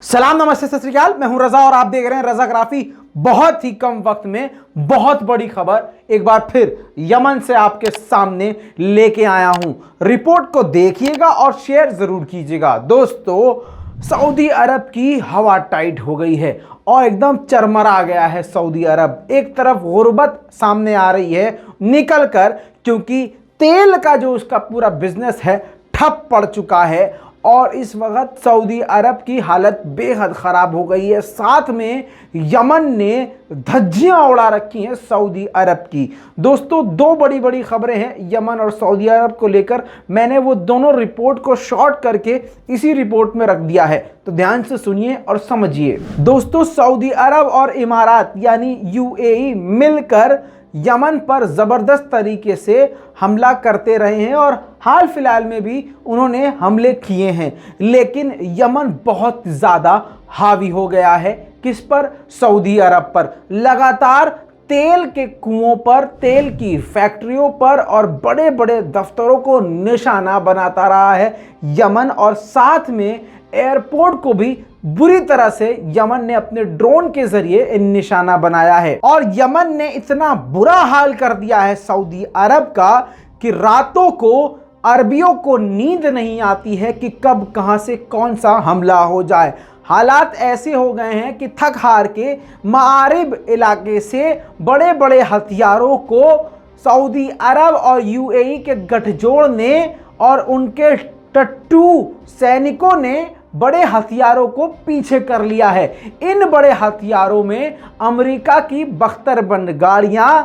सलाम नमस्ते सत श्री अकाल। मैं हूं रजा और आप देख रहे हैं रजाग्राफी। बहुत ही कम वक्त में बहुत बड़ी खबर एक बार फिर यमन से आपके सामने लेके आया हूं। रिपोर्ट को देखिएगा और शेयर जरूर कीजिएगा। दोस्तों, सऊदी अरब की हवा टाइट हो गई है और एकदम चरमरा गया है सऊदी अरब। एक तरफ गुर्बत सामने आ रही है निकल कर, क्योंकि तेल का जो उसका पूरा बिजनेस है ठप पड़ चुका है और इस वक्त सऊदी अरब की हालत बेहद ख़राब हो गई है। साथ में यमन ने धज्जियां उड़ा रखी हैं सऊदी अरब की। दोस्तों, दो बड़ी बड़ी खबरें हैं यमन और सऊदी अरब को लेकर। मैंने वो दोनों रिपोर्ट को शॉर्ट करके इसी रिपोर्ट में रख दिया है, तो ध्यान से सुनिए और समझिए। दोस्तों, सऊदी अरब और इमारात यानी यूएई मिलकर यमन पर ज़बरदस्त तरीके से हमला करते रहे हैं और हाल फिलहाल में भी उन्होंने हमले किए हैं। लेकिन यमन बहुत ज़्यादा हावी हो गया है किस पर? सऊदी अरब पर। लगातार तेल के कुओं पर, तेल की फैक्ट्रियों पर और बड़े बड़े दफ्तरों को निशाना बनाता रहा है यमन। और साथ में एयरपोर्ट को भी बुरी तरह से यमन ने अपने ड्रोन के जरिए निशाना बनाया है। और यमन ने इतना बुरा हाल कर दिया है सऊदी अरब का कि रातों को अरबियों को नींद नहीं आती है कि कब कहां से कौन सा हमला हो जाए। हालात ऐसे हो गए हैं कि थक हार के मारिब इलाके से बड़े बड़े हथियारों को सऊदी अरब और यूएई के गठजोड़ ने और उनके टट्टू सैनिकों ने बड़े हथियारों को पीछे कर लिया है। इन बड़े हथियारों में अमेरिका की बख्तरबंद गाड़ियां,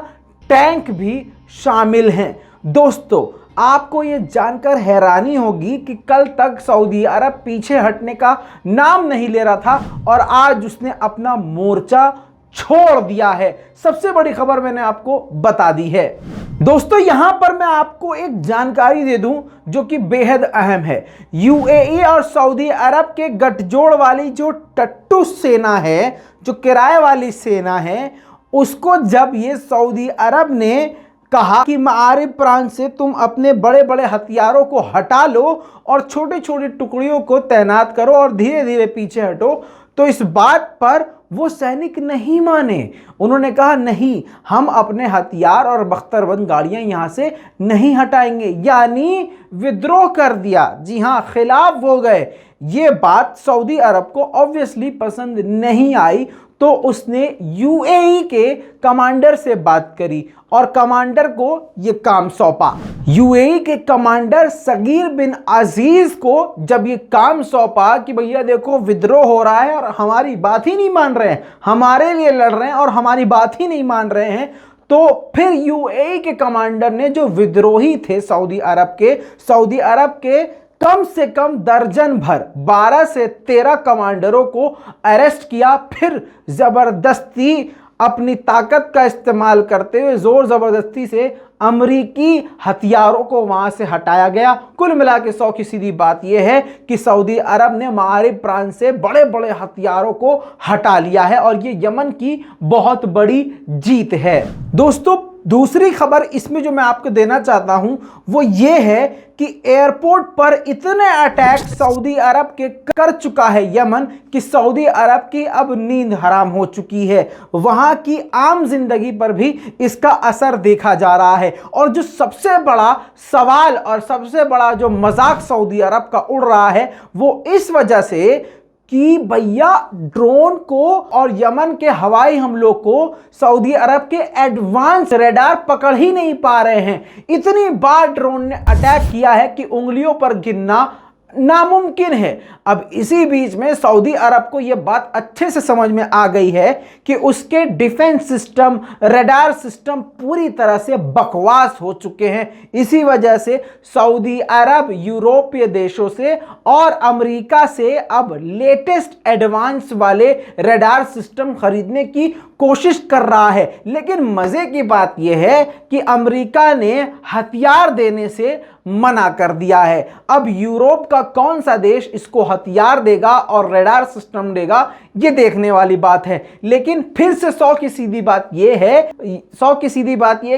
टैंक भी शामिल हैं। दोस्तों, आपको ये जानकर हैरानी होगी कि कल तक सऊदी अरब पीछे हटने का नाम नहीं ले रहा था और आज उसने अपना मोर्चा छोड़ दिया है। सबसे बड़ी खबर मैंने आपको बता दी है। दोस्तों, यहां पर मैं आपको एक जानकारी दे दूं जो कि बेहद अहम है। यूएई और सऊदी अरब के गठजोड़ वाली जो टट्टू सेना है, जो किराए वाली सेना है, उसको जब ये सऊदी अरब ने कहा कि मारिब प्रांत से तुम अपने बड़े बड़े हथियारों को हटा लो और छोटी छोटी टुकड़ियों को तैनात करो और धीरे धीरे पीछे हटो, तो इस बात पर वो सैनिक नहीं माने। उन्होंने कहा नहीं, हम अपने हथियार और बख्तरबंद गाड़ियां यहां से नहीं हटाएंगे, यानी विद्रोह कर दिया। जी हां, खिलाफ हो गए। ये बात सऊदी अरब को ऑब्वियसली पसंद नहीं आई, तो उसने यूएई के कमांडर से बात करी और कमांडर को ये काम सौंपा। यूएई के कमांडर सगीर बिन अजीज को जब ये काम सौंपा कि भैया देखो विद्रोह हो रहा है और हमारी बात ही नहीं मान रहे हैं, हमारे लिए लड़ रहे हैं और हमारी बात ही नहीं मान रहे हैं, तो फिर यूएई के कमांडर ने जो विद्रोही थे सऊदी अरब के कम से कम दर्जन भर 12 से 13 कमांडरों को अरेस्ट किया। फिर जबरदस्ती अपनी ताकत का इस्तेमाल करते हुए जोर जबरदस्ती से अमरीकी हथियारों को वहां से हटाया गया। कुल मिला के 100 की सीधी बात यह है कि सऊदी अरब ने मारिब प्रांत से बड़े बड़े हथियारों को हटा लिया है और ये यमन की बहुत बड़ी जीत है। दोस्तों, दूसरी खबर इसमें जो मैं आपको देना चाहता हूं वो ये है कि एयरपोर्ट पर इतने अटैक सऊदी अरब के कर चुका है यमन कि सऊदी अरब की अब नींद हराम हो चुकी है। वहां की आम जिंदगी पर भी इसका असर देखा जा रहा है। और जो सबसे बड़ा सवाल और सबसे बड़ा जो मजाक सऊदी अरब का उड़ रहा है वो इस वजह से कि भैया ड्रोन को और यमन के हवाई हमलों को सऊदी अरब के एडवांस रडार पकड़ ही नहीं पा रहे हैं। इतनी बार ड्रोन ने अटैक किया है कि उंगलियों पर गिनना नामुमकिन है। अब इसी बीच में सऊदी अरब को यह बात अच्छे से समझ में आ गई है कि उसके डिफेंस सिस्टम, रडार सिस्टम पूरी तरह से बकवास हो चुके हैं। इसी वजह से सऊदी अरब यूरोपीय देशों से और अमेरिका से अब लेटेस्ट एडवांस वाले रडार सिस्टम खरीदने की कोशिश कर रहा है। लेकिन मजे की बात यह है कि अमेरिका ने हथियार देने से मना कर दिया है। अब यूरोप का कौन सा देश इसको हथियार देगा और रडार सिस्टम देगा, ये देखने वाली बात है। लेकिन फिर से 100 की सीधी बात यह है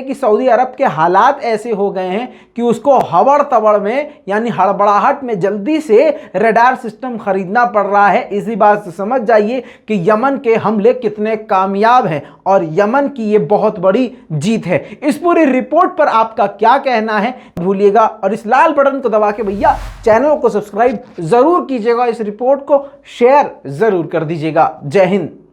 कि सऊदी अरब के हालात ऐसे हो गए हैं कि उसको हबड़ तबड़ में यानी हड़बड़ाहट में जल्दी से रडार सिस्टम खरीदना पड़ रहा है। इसी बात से समझ जाइए कि यमन के हमले कितने कामयाब हैं और यमन की ये बहुत बड़ी जीत है। इस पूरी रिपोर्ट पर आपका क्या कहना है भूलिएगा, और इस लाल बटन को दबा के भैया चैनल को सब्सक्राइब जरूर कीजिएगा, इस रिपोर्ट को शेयर जरूर कर दीजिएगा। जय हिंद।